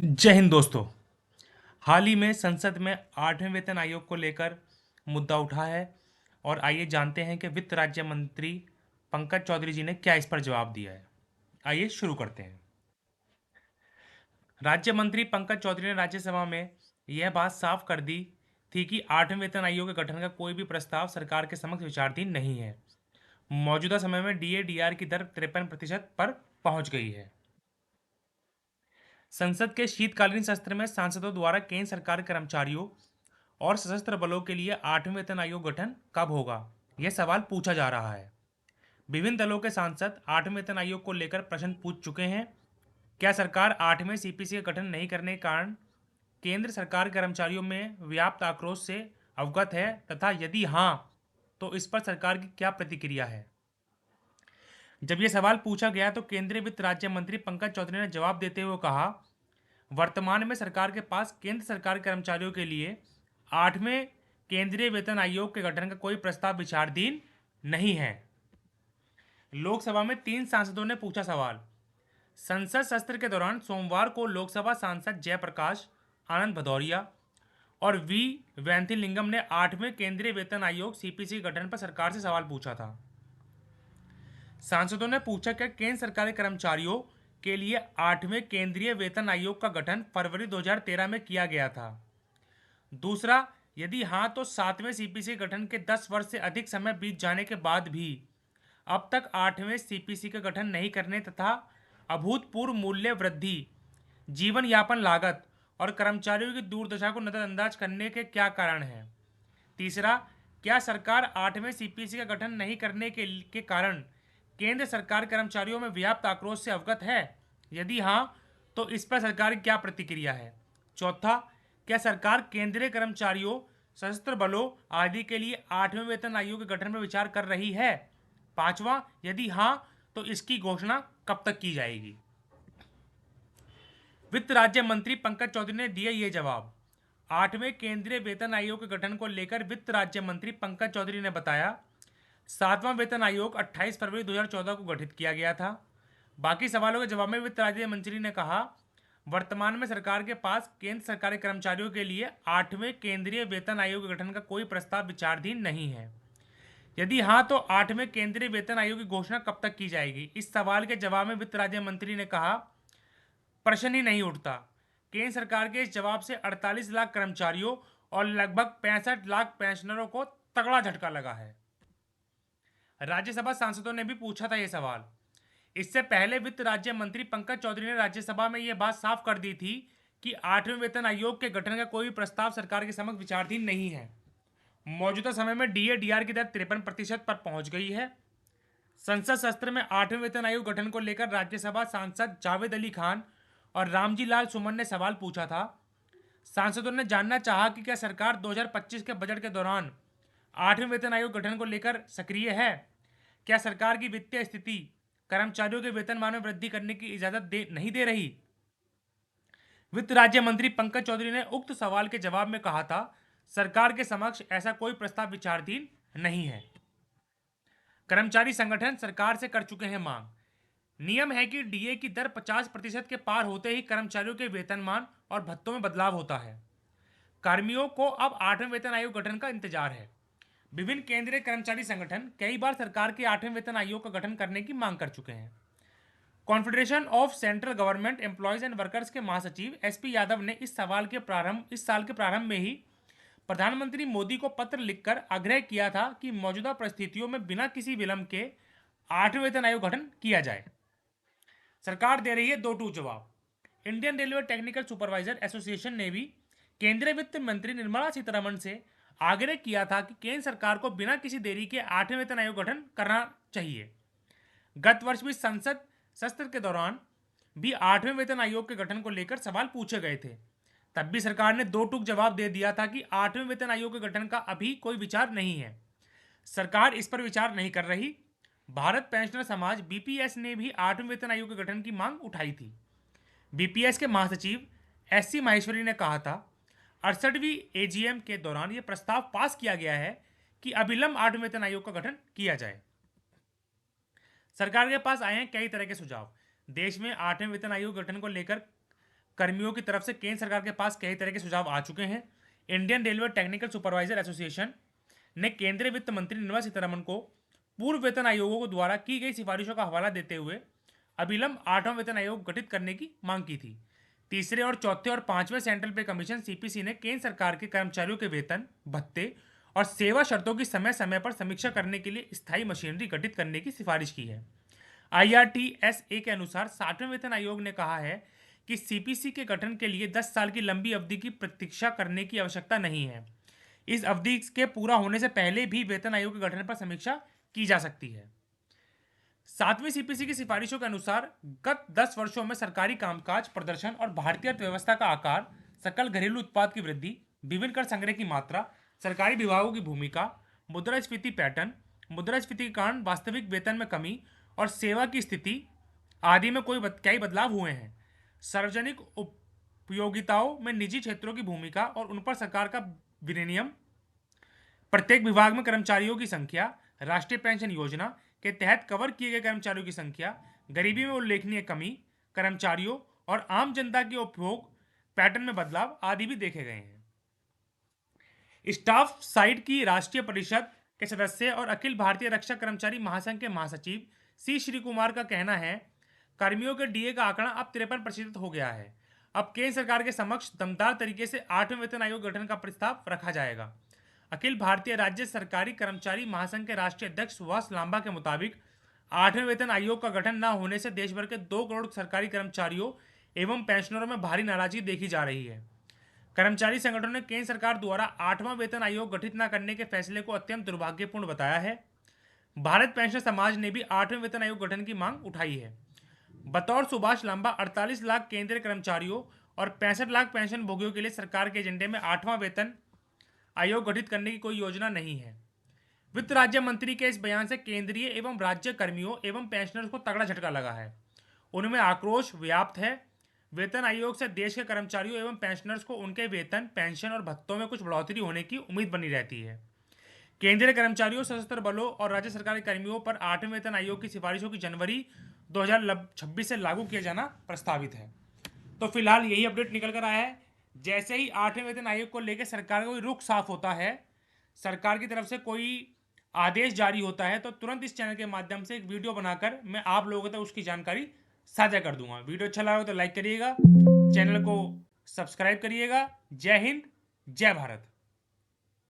जय हिंद दोस्तों। हाल ही में संसद में 8वें वेतन आयोग को लेकर मुद्दा उठा है और आइए जानते हैं कि वित्त राज्य मंत्री पंकज चौधरी जी ने क्या इस पर जवाब दिया है। आइए शुरू करते हैं। राज्य मंत्री पंकज चौधरी ने राज्यसभा में यह बात साफ कर दी थी कि 8वें वेतन आयोग के गठन का कोई भी प्रस्ताव सरकार के समक्ष विचाराधीन नहीं है। मौजूदा समय में डीए-डीआर की दर 53% पर पहुंच गई है। संसद के शीतकालीन सत्र में सांसदों द्वारा केंद्र सरकार के कर्मचारियों और सशस्त्र बलों के लिए 8वें वेतन आयोग गठन कब होगा, यह सवाल पूछा जा रहा है। विभिन्न दलों के सांसद 8वें वेतन आयोग को लेकर प्रश्न पूछ चुके हैं। क्या सरकार 8वें सीपीसी का गठन नहीं करने के कारण केंद्र सरकार के कर्मचारियों में व्याप्त आक्रोश से अवगत है, तथा यदि हाँ तो इस पर सरकार की क्या प्रतिक्रिया है। जब यह सवाल पूछा गया तो केंद्रीय वित्त राज्य मंत्री पंकज चौधरी ने जवाब देते हुए कहा, वर्तमान में सरकार के पास केंद्र सरकार के कर्मचारियों के लिए 8वें केंद्रीय वेतन आयोग के गठन का कोई प्रस्ताव विचाराधीन नहीं है। लोकसभा में 3 सांसदों ने पूछा सवाल। संसद सत्र के दौरान सोमवार को लोकसभा सांसद जयप्रकाश आनंद भदौरिया और वी वैंथिलिंगम ने 8वें केंद्रीय वेतन आयोग सीपीसी गठन पर सरकार से सवाल पूछा था। सांसदों ने पूछा कि केंद्र सरकार के कर्मचारियों के लिए 8वें केंद्रीय वेतन आयोग का गठन फरवरी 2013 में किया गया था। दूसरा, यदि हाँ तो 7वें सीपीसी गठन के 10 वर्ष से अधिक समय बीत जाने के बाद भी अब तक 8वें सीपीसी का गठन नहीं करने तथा अभूतपूर्व मूल्य वृद्धि, जीवन यापन लागत और कर्मचारियों की दुर्दशा को नजरअंदाज करने के क्या कारण हैं। तीसरा, क्या सरकार 8वें सीपीसी का गठन नहीं करने के कारण केंद्र सरकार कर्मचारियों में व्याप्त आक्रोश से अवगत है। यदि हाँ तो इस पर सरकार की क्या प्रतिक्रिया है। चौथा, क्या सरकार केंद्रीय कर्मचारियों, सशस्त्र बलों आदि के लिए 8वें वेतन आयोग के गठन पर विचार कर रही है। पांचवा, यदि हाँ तो इसकी घोषणा कब तक की जाएगी। वित्त राज्य मंत्री पंकज चौधरी ने दिए ये जवाब। 8वें केंद्रीय वेतन आयोग के गठन को लेकर वित्त राज्य मंत्री पंकज चौधरी ने बताया, 7वां वेतन आयोग 28 फरवरी 2014 को गठित किया गया था। बाकी सवालों के जवाब में वित्त राज्य मंत्री ने कहा, वर्तमान में सरकार के पास केंद्र सरकारी कर्मचारियों के लिए 8वें केंद्रीय वेतन आयोग के गठन का कोई प्रस्ताव विचाराधीन नहीं है। यदि हाँ तो 8वें केंद्रीय वेतन आयोग की घोषणा कब तक की जाएगी। इस सवाल के जवाब में वित्त राज्य मंत्री ने कहा, प्रश्न ही नहीं उठता। केंद्र सरकार के इस जवाब से 48 लाख कर्मचारियों और लगभग 65 लाख पेंशनरों को तगड़ा झटका लगा है। राज्यसभा सांसदों ने भी पूछा था यह सवाल। इससे पहले वित्त राज्य मंत्री पंकज चौधरी ने राज्यसभा में यह बात साफ कर दी थी कि 8वें वेतन आयोग के गठन का कोई प्रस्ताव सरकार के समक्ष विचाराधीन नहीं है। मौजूदा समय में डीए-डीआर की दर 53% पर पहुंच गई है। संसद सत्र में 8वें वेतन आयोग गठन को लेकर राज्यसभा सांसद जावेद अली खान और रामजी लाल सुमन ने सवाल पूछा था। सांसदों ने जानना चाहा कि क्या सरकार 2025 के बजट के दौरान 8वें वेतन आयोग गठन को लेकर सक्रिय है। क्या सरकार की वित्तीय स्थिति कर्मचारियों के वेतनमान में वृद्धि करने की इजाजत नहीं दे रही। वित्त राज्य मंत्री पंकज चौधरी ने उक्त सवाल के जवाब में कहा था, सरकार के समक्ष ऐसा कोई प्रस्ताव विचाराधीन नहीं है। कर्मचारी संगठन सरकार से कर चुके हैं मांग। नियम है कि डीए की दर 50% के पार होते ही कर्मचारियों के वेतनमान और भत्तों में बदलाव होता है। कर्मियों को अब 8वें वेतन आयोग गठन का इंतजार है। विभिन्न केंद्रीय कर्मचारी संगठन कई बार सरकार के 8वें वेतन आयोग का गठन करने की मांग कर चुके हैं। Confederation of central government employees and workers के महासचिव एसपी यादव ने इस साल के प्रारंभ में ही प्रधानमंत्री मोदी को पत्र लिखकर आग्रह किया था कि मौजूदा परिस्थितियों में बिना किसी विलंब के 8वें वेतन आयोग गठन किया जाए। सरकार दे रही है दो टूक जवाब। Indian railway technical supervisor association ने भी केंद्रीय वित्त मंत्री निर्मला सीतारमण से आग्रह किया था कि केंद्र सरकार को बिना किसी देरी के 8वें वेतन आयोग गठन करना चाहिए। गत वर्ष भी संसद सत्र के दौरान भी 8वें वेतन आयोग के गठन को लेकर सवाल पूछे गए थे। तब भी सरकार ने दो टूक जवाब दे दिया था कि 8वें वेतन आयोग के गठन का अभी कोई विचार नहीं है, सरकार इस पर विचार नहीं कर रही। भारत पेंशनर समाज बीपीएस ने भी 8वें वेतन आयोग के गठन की मांग उठाई थी। बीपीएस के महासचिव एससी माहेश्वरी ने कहा था, 68वीं एजीएम के दौरान यह प्रस्ताव पास किया गया है कि अविलंब 8वें वेतन आयोग का गठन किया जाए। सरकार के पास आए हैं कई तरह के सुझाव। देश में 8वें वेतन आयोग गठन को लेकर कर्मियों की तरफ से केंद्र सरकार के पास कई तरह के सुझाव आ चुके हैं। Indian railway technical supervisor association ने केंद्रीय वित्त मंत्री निर्मला सीतारमण को पूर्व वेतन आयोगों द्वारा की गई सिफारिशों का हवाला देते हुए अविलंब 8वां वेतन आयोग गठित करने की मांग की थी। तीसरे और चौथे और पांचवें सेंट्रल पे कमीशन सीपीसी ने केंद्र सरकार के कर्मचारियों के वेतन, भत्ते और सेवा शर्तों की समय समय पर समीक्षा करने के लिए स्थायी मशीनरी गठित करने की सिफारिश की है। IRTSA के अनुसार 60वें वेतन आयोग ने कहा है कि सीपीसी के गठन के लिए 10 साल की लंबी अवधि की प्रतीक्षा करने की आवश्यकता नहीं है। इस अवधि के पूरा होने से पहले भी वेतन आयोग के गठन पर समीक्षा की जा सकती है। 7वीं सीपीसी की सिफारिशों के अनुसार गत 10 वर्षों में सरकारी कामकाज, प्रदर्शन और भारतीय अर्थव्यवस्था का आकार, सकल घरेलू उत्पाद की वृद्धि, विभिन्न कर संग्रह की मात्रा, सरकारी विभागों की भूमिका, मुद्रास्फीति पैटर्न, मुद्रास्फीति के कारण वास्तविक वेतन में कमी और सेवा की स्थिति आदि में कई बदलाव हुए हैं। सार्वजनिक उपयोगिताओं में निजी क्षेत्रों की भूमिका और उन पर सरकार का विनियमन, प्रत्येक विभाग में कर्मचारियों की संख्या, राष्ट्रीय पेंशन योजना के तहत कवर किए गए कर्मचारियों की संख्या, गरीबी में उल्लेखनीय कमी, कर्मचारियों और आम जनता के उपभोग पैटर्न में बदलाव आदि भी देखे गए हैं। स्टाफ साइड की राष्ट्रीय परिषद के सदस्य और अखिल भारतीय रक्षा कर्मचारी महासंघ के महासचिव सी श्री कुमार का कहना है, कर्मियों के डीए का आंकड़ा अब 53% हो गया है। अब केंद्र सरकार के समक्ष दमदार तरीके से 8वें वेतन आयोग गठन का प्रस्ताव रखा जाएगा। अखिल भारतीय राज्य सरकारी कर्मचारी महासंघ के राष्ट्रीय अध्यक्ष सुभाष लांबा के मुताबिक 8वें वेतन आयोग का गठन न होने से देश भर के 2 करोड़ सरकारी कर्मचारियों एवं पेंशनरों में भारी नाराजगी देखी जा रही है। कर्मचारी संगठनों ने केंद्र सरकार द्वारा 8वां वेतन आयोग गठित न करने के फैसले को अत्यंत दुर्भाग्यपूर्ण बताया है। भारत पेंशन समाज ने भी 8वें वेतन आयोग गठन की मांग उठाई है। बतौर सुभाष लांबा 48 लाख केंद्रीय कर्मचारियों और 65 लाख पेंशन भोगियों के लिए सरकार के एजेंडे में 8वां वेतन आयोग गठित करने की कोई योजना नहीं है। वित्त राज्य मंत्री के इस बयान से केंद्रीय एवं राज्य कर्मियों एवं पेंशनर्स को तगड़ा झटका लगा है। उनमें आक्रोश व्याप्त है। वेतन आयोग से देश के कर्मचारियों एवं पेंशनर्स को उनके वेतन, पेंशन और भत्तों में कुछ बढ़ोतरी होने की उम्मीद बनी रहती है। केंद्रीय कर्मचारियों, सशस्त्र बलों और राज्य सरकारी कर्मियों पर 8वें वेतन आयोग की सिफारिशों की जनवरी 2026 से लागू किया जाना प्रस्तावित है। तो फिलहाल यही अपडेट निकल कर आया है। जैसे ही 8वें वेतन आयोग को लेकर सरकार का कोई रुख साफ होता है, सरकार की तरफ से कोई आदेश जारी होता है, तो तुरंत इस चैनल के माध्यम से एक वीडियो बनाकर मैं आप लोगों तक उसकी जानकारी साझा कर दूंगा। वीडियो अच्छा लगा तो लाइक करिएगा, चैनल को सब्सक्राइब करिएगा। जय हिंद, जय भारत।